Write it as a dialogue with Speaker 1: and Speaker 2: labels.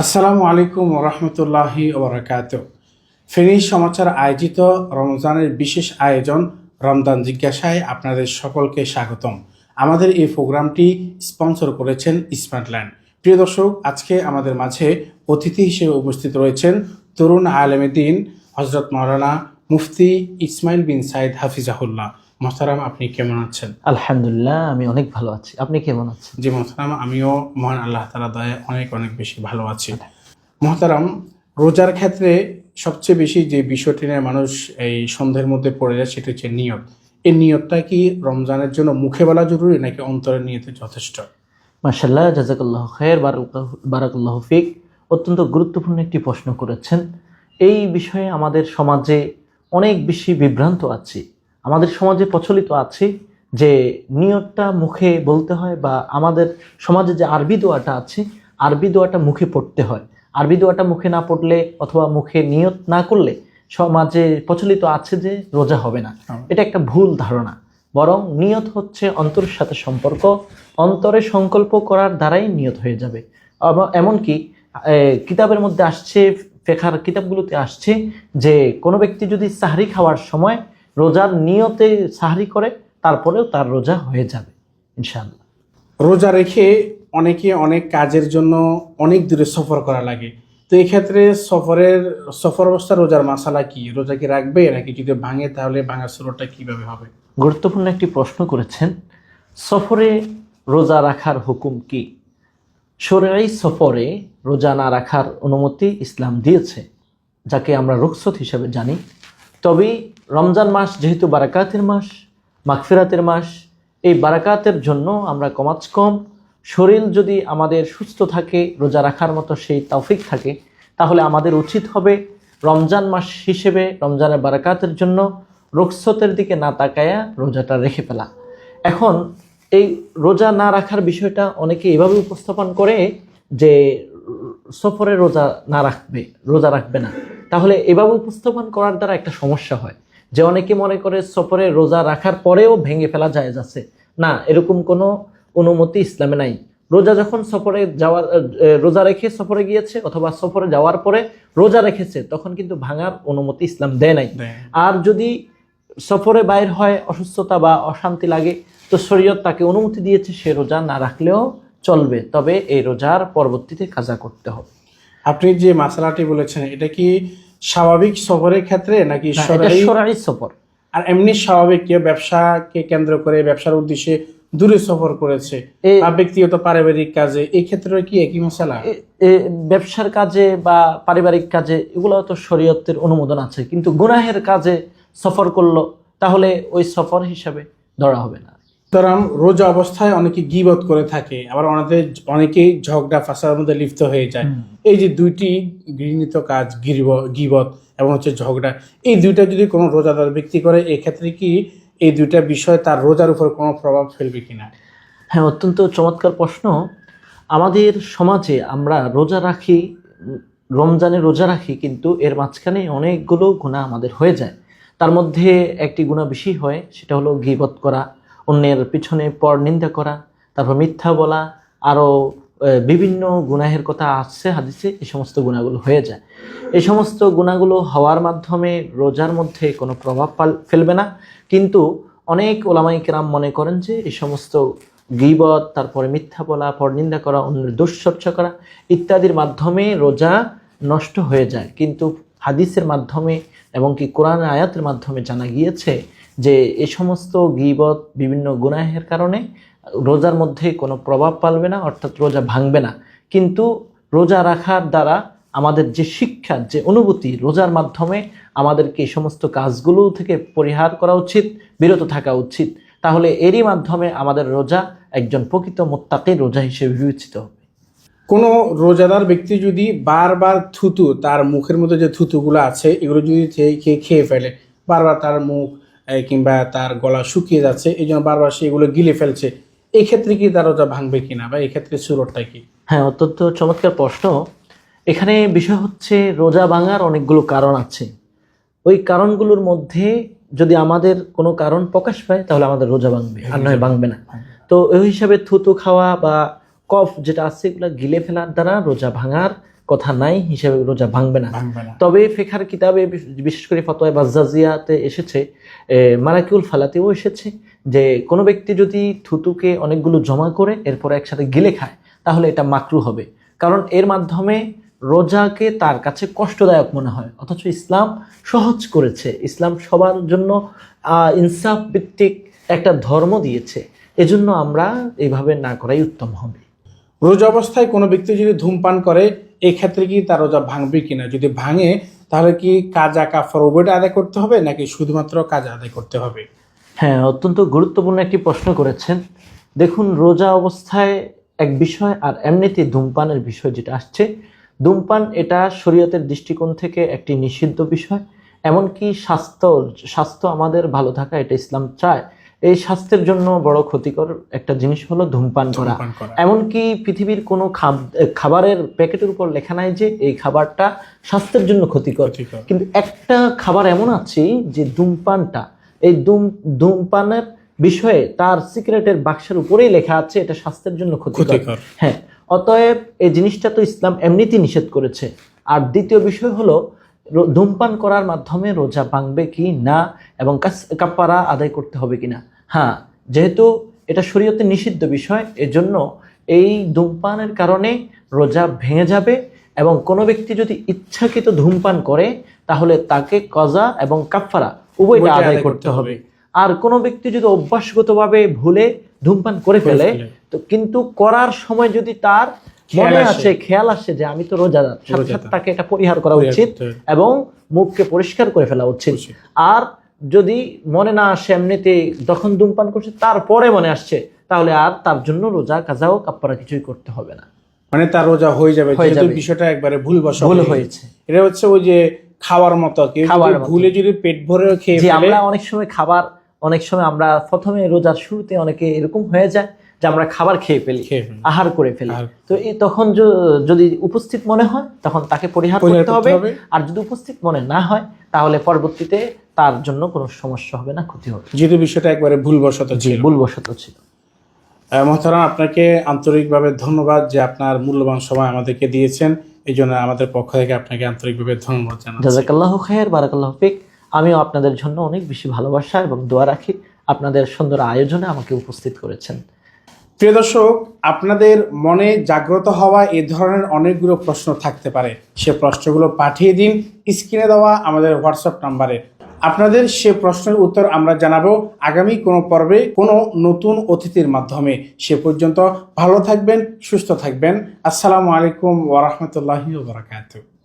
Speaker 1: আসসালামু আলাইকুম রহমতুল্লাহি ওবরাকাত। ফেনী সমাচার আয়োজিত রমজানের বিশেষ আয়োজন রমজান জিজ্ঞাসায় আপনাদের সকলকে স্বাগতম। আমাদের এই প্রোগ্রামটি স্পন্সর করেছেন স্মার্টল্যান্ড। প্রিয় দর্শক, আজকে আমাদের মাঝে অতিথি হিসেবে উপস্থিত রয়েছেন তরুণ আলেমে দ্বীন হজরত মাওলানা মুফতি ইসমাইল বিন সাইদ হাফিজাহুল্লাহ। মোহতারাম, আপনি কেমন আছেন?
Speaker 2: আলহামদুলিল্লাহ, আমি অনেক ভালো আছি। আপনি কেমন আছেন?
Speaker 1: জি মোহতারাম, আমিও মহান আল্লাহ তাআলার দয়ায় অনেক অনেক বেশি ভালো আছি। মোহতারাম, রোজার ক্ষেত্রে সবচেয়ে বেশি যে বিষয়টি নিয়ে মানুষ এই সন্ধ্যের মধ্যে পড়ে যায় সেটা হচ্ছে নিয়ত। এই নিয়তটা কি রমজানের জন্য মুখে বলা জরুরি নাকি অন্তরের নিয়তে যথেষ্ট?
Speaker 2: মাশাআল্লাহ, জাযাকাল্লাহ খায়ের, বারাকাল্লাহু ফিক। অত্যন্ত গুরুত্বপূর্ণ একটি প্রশ্ন করেছেন। এই বিষয়ে আমাদের সমাজে অনেক বেশি বিভ্রান্ত আছি। আমাদের সমাজে প্রচলিত আছে যে নিয়তটা মুখে বলতে হয়, বা আমাদের সমাজে যে আরবি দোয়াটা আছে, আরবি দোয়াটা মুখে পড়তে হয়। আরবি দোয়াটা মুখে না পড়লে অথবা মুখে নিয়ত না করলে সমাজে প্রচলিত আছে যে রোজা হবে না। এটা একটা ভুল ধারণা। বরং নিয়ত হচ্ছে অন্তরের সাথে সম্পর্ক। অন্তরে সংকল্প করার দ্বারাই নিয়ত হয়ে যাবে। এমনকি কিতাবের মধ্যে আসছে, ফিকহের কিতাবগুলোতে আসছে যে কোনো ব্যক্তি যদি সাহরি খাওয়ার সময় রোজার নিয়তে সাহরি করে, তারপরেও তার রোজা হয়ে যাবে ইনশাআল্লাহ।
Speaker 1: রোজা রেখে অনেকে অনেক কাজের জন্য অনেক দূরে সফর করা লাগে। তো এই ক্ষেত্রে সফর অবস্থা রোজার মাসালা কি? রোজা কি রাখবে নাকি যদি ভাঙে তাহলে ভাঙার সুরটা কিভাবে হবে?
Speaker 2: গুরুত্বপূর্ণ একটি প্রশ্ন করেছেন। সফরে রোজা রাখার হুকুম কি? শরঈ সফরে রোজা না রাখার অনুমতি ইসলাম দিয়েছে, যাকে আমরা রুখসত হিসেবে জানি। তবে রমজান মাস যেহেতু বারাকাতের মাস, মাগফিরাতের মাস, এই বারাকাতের জন্য আমরা কমাজ কম শরীর যদি আমাদের সুস্থ থাকে, রোজা রাখার মতো সেই তৌফিক থাকে, তাহলে আমাদের উচিত হবে রমজান মাস হিসেবে রমজানের বারাকাতের জন্য রুখসতের দিকে না তাকায়া রোজাটা রেখে ফেলা। এখন এই রোজা না রাখার বিষয়টা অনেকে এভাবে উপস্থাপন করে যে সফরে রোজা রাখবে না। তাহলে এভাবে উপস্থাপন করার দ্বারা একটা সমস্যা হয় যে অনেকে মনে করে সফরে রোজা রাখার পরেও ভেঙে ফেলা জায়েজ আছে। না, এরকম কোনো অনুমতি ইসলামে নাই। রোজা যখন রোজা রেখে সফরে গিয়েছে অথবা সফরে যাওয়ার পরে রোজা রেখেছে, তখন কিন্তু ভাঙার অনুমতি ইসলাম দেয় নাই। আর যদি সফরে বাইর হয়, অসুস্থতা বা অশান্তি লাগে, তো শরীয়ত তাকে অনুমতি দিয়েছে সে রোজা না রাখলেও চলবে, তবে এই রোজার পরবর্তীতে কাজা করতে হবে।
Speaker 1: আপনি যে মাসালাটি বলেছেন এটা কি স্বাভাবিক সফরের ক্ষেত্রে নাকি
Speaker 2: শরঈ সফর?
Speaker 1: আর এমনি স্বাভাবিক কেউ ব্যবসাকে কেন্দ্র করে ব্যবসার উদ্দেশ্যে দূরে সফর করেছে বা ব্যক্তিগত পারিবারিক কাজে, এই ক্ষেত্রে কি একই মশালা?
Speaker 2: ব্যবসার কাজে বা পারিবারিক কাজে এগুলো তো শরীয়তের অনুমোদন আছে, কিন্তু গুনাহের কাজে সফর করলো তাহলে ওই সফর হিসাবে ধরা হবে না।
Speaker 1: সুতরাং রোজা অবস্থায় অনেকে গীবত করে থাকে, আবার অনেকেই ঝগড়া ফাসাদের মধ্যে লিপ্ত হয়ে যায়। এই যে দুইটি ঘৃণিত কাজ, গীবত এবং হচ্ছে ঝগড়া, এই দুইটা যদি কোনো রোজাদার ব্যক্তি করে, এই ক্ষেত্রে কি এই দুইটা বিষয় তার রোজার উপর কোনো প্রভাব ফেলবে কিনা?
Speaker 2: হ্যাঁ, অত্যন্ত চমৎকার প্রশ্ন। আমাদের সমাজে আমরা রোজা রাখি, রমজানে রোজা রাখি, কিন্তু এর মাঝখানে অনেকগুলো গুনাহ আমাদের হয়ে যায়। তার মধ্যে একটি গুনাহ বেশি হয়, সেটা হলো গীবত করা, অন্যের পিছনে পরনিন্দা করা, তারপর মিথ্যা বলা, আরও বিভিন্ন গুনাহের কথা আসছে হাদিসে। এই সমস্ত গুনাহগুলো হয়ে যায়। এই সমস্ত গুনাহগুলো হওয়ার মাধ্যমে রোজার মধ্যে কোনো প্রভাব ফেলবে না, কিন্তু অনেক ওলামায়ে কেরাম মনে করেন যে এই সমস্ত গীবত, তারপরে মিথ্যা বলা, পরনিন্দা করা, অন্যের দুশ্চর্চা করা ইত্যাদির মাধ্যমে রোজা নষ্ট হয়ে যায়। কিন্তু হাদিসের মাধ্যমে এবং কি কোরআন আয়াতের মাধ্যমে জানা গিয়েছে যে এই সমস্ত গীবত বিভিন্ন গুনাহের কারণে রোজার মধ্যে কোনো প্রভাব ফেলবে না, অর্থাৎ রোজা ভাঙবে না। কিন্তু রোজা রাখার দ্বারা আমাদের যে শিক্ষা, যে অনুভূতি, রোজার মাধ্যমে আমাদেরকে এই সমস্ত কাজগুলো থেকে পরিহার করা উচিত, বিরত থাকা উচিত। তাহলে এরই মাধ্যমে আমাদের রোজা একজন প্রকৃত মুত্তাকি রোজা হিসেবে বিবেচিত হবে।
Speaker 1: কোনো রোজাদার ব্যক্তি যদি বারবার তার মুখের মধ্যে যে থুতুগুলো আছে এগুলো যদি খেয়ে ফেলে, বারবার তার মুখ কিংবা তার গলা শুকিয়ে যাচ্ছে, এই জন্য বারবার সেগুলো গিলে ফেলছে, এই ক্ষেত্রে কি তার রোজা ভাঙবে কিনা বা এই ক্ষেত্রে সুরতটা কি?
Speaker 2: হ্যাঁ, অত্যন্ত চমৎকার প্রশ্ন। এখানে বিষয় হচ্ছে রোজা ভাঙার অনেকগুলো কারণ আছে। ওই কারণগুলোর মধ্যে যদি আমাদের কোনো কারণ প্রকাশ পায় তাহলে আমাদের রোজা ভাঙবে, আর নয় ভাঙবে না। তো ওই হিসাবে থুতু খাওয়া বা কফ যেটা আছে এগুলো গিলে ফেলার দ্বারা রোজা ভাঙার কথা নাই হিসেবে রোজা ভাঙবে না।
Speaker 1: ভাঙবে না।
Speaker 2: তবে ফিকহের কিতাবে বিশেষ করে ফতোয়া বাজ্জাজিয়াতে এসেছে, মারাকিউল ফালাতেও এসেছে যে কোনো ব্যক্তি যদি থুতুকে অনেকগুলো জমা করে এরপর একসাথে গিলে খায় তাহলে এটা মাকরু হবে, কারণ এর মাধ্যমে রোজাকে তার কাছে কষ্টদায়ক মনে হয়। অথচ ইসলাম সহজ করেছে, ইসলাম সবার জন্য ইনসাফ ভিত্তিক একটা ধর্ম দিয়েছে, এজন্য আমরা এইভাবে না করাই উত্তম হবে।
Speaker 1: রোজা অবস্থায় কোনো ব্যক্তি যদি ধূমপান করে এই ক্ষেত্রে কি তার রোজা ভাঙবে কিনা, যদি ভাঙে তাহলে কি কাজা কাফার উভয়টা আদায় করতে হবে নাকি শুধুমাত্র কাজা আদায় করতে হবে?
Speaker 2: হ্যাঁ, অত্যন্ত গুরুত্বপূর্ণ একটি প্রশ্ন করেছেন। দেখুন, রোজা অবস্থায় এক বিষয় আর এমনিতে ধূমপানের বিষয় যেটা আসছে, ধূমপান এটা শরীয়তের দৃষ্টিকোণ থেকে একটি নিষিদ্ধ বিষয়। এমনকি স্বাস্থ্য আমাদের ভালো থাকা এটা ইসলাম চায়। এই স্বাস্থ্যের জন্য বড় ক্ষতিকর একটা জিনিস হলো ধূমপান করা। এমনকি পৃথিবীর কোনো খাবারের প্যাকেটের উপর লেখা নাই যে এই খাবারটা স্বাস্থ্যের জন্য ক্ষতিকর, কিন্তু একটা খাবার এমন আছে যে ধূমপানটা, এই ধূমপানের বিষয়ে তার সিগারেটের বাক্সের উপরেই লেখা আছে এটা স্বাস্থ্যের জন্য ক্ষতিকর। হ্যাঁ, অতএব এই জিনিসটা তো ইসলাম এমনিতেই নিষেধ করেছে। আর দ্বিতীয় বিষয় হলো ধূমপান করার মাধ্যমে রোজা ভাঙবে কি না এবং কাফারা আদায় করতে হবে কিনা। হ্যাঁ, যেহেতু এটা শরীয়তে নিষিদ্ধ বিষয়, এজন্য এই ধূমপানের কারণে রোজা ভেঙে যাবে এবং কোনো ব্যক্তি যদি ইচ্ছাকৃত ধূমপান করে তাহলে তাকে কজা এবং কাফারা উভয়টা আদায় করতে হবে। আর কোনো ব্যক্তি যদি অভ্যাসগতভাবে ভুলে ধূমপান করে ফেলে, তো কিন্তু করার সময় যদি তার মনে আসে, খেয়াল আসে যে আমি তো রোজাদার, সাথে সাথে তাকে এটা পরিহার করা উচিত এবং মুখকে পরিষ্কার করে ফেলা উচিত। আর যদি মনে না আসে, এমনিতে যখন ধূমপান করছে তারপরে মনে আসছে, তাহলে আর তার জন্য রোজা কাজা ও কাফারা কিছুই করতে হবে না,
Speaker 1: মানে তার রোজা হয়ে যাবে। যেহেতু বিষয়টা একবারে ভুল হয়েছে, এটা হচ্ছে ওই যে খাওয়ার মতো, ভুলে যদি পেট ভরে খেয়ে ফেলে।
Speaker 2: আমরা অনেক সময় আমরা প্রথমে রোজার শুরুতে অনেকে এরকম হয়ে যায় যে আমরা খাবার খেয়ে ফেলি, আহার করে ফেলি, তো তখন যদি উপস্থিত মনে হয় তখন তাকে পরিহার করতে হবে। আর যদি উপস্থিত মনে না হয় তাহলে পরবর্তীতে তার জন্য কোনো সমস্যা হবে না, ক্ষতি হবে,
Speaker 1: যেহেতু বিষয়টা একবারে ভুলবশত
Speaker 2: ছিল।
Speaker 1: মোহতারাম, আপনাকে আন্তরিকভাবে ধন্যবাদ যে আপনার মূল্যবান সময় আমাদেরকে দিয়েছেন, এই জন্য আমাদের পক্ষ থেকে আপনাকে আন্তরিকভাবে ধন্যবাদ জানাচ্ছি।
Speaker 2: জাযাকাল্লাহু খায়র, বারাকাল্লাহু ফিক। আমিও আপনাদের জন্য অনেক বেশি ভালোবাসা এবং দোয়া রাখি, আপনাদের সুন্দর আয়োজনে আমাকে উপস্থিত করেছেন।
Speaker 1: প্রিয় দর্শক, আপনাদের মনে জাগ্রত হওয়া এই ধরনের অনেকগুলো প্রশ্ন থাকতে পারে, সে প্রশ্নগুলো পাঠিয়ে দিন স্ক্রিনে দেওয়া আমাদের হোয়াটসঅ্যাপ নাম্বারে। আপনাদের সে প্রশ্নের উত্তর আমরা জানাবো আগামী কোনো পর্বে কোনো নতুন অতিথির মাধ্যমে। সে পর্যন্ত ভালো থাকবেন, সুস্থ থাকবেন। আসসালামু আলাইকুম ওয়া রাহমাতুল্লাহি ওয়া বারাকাতুহু।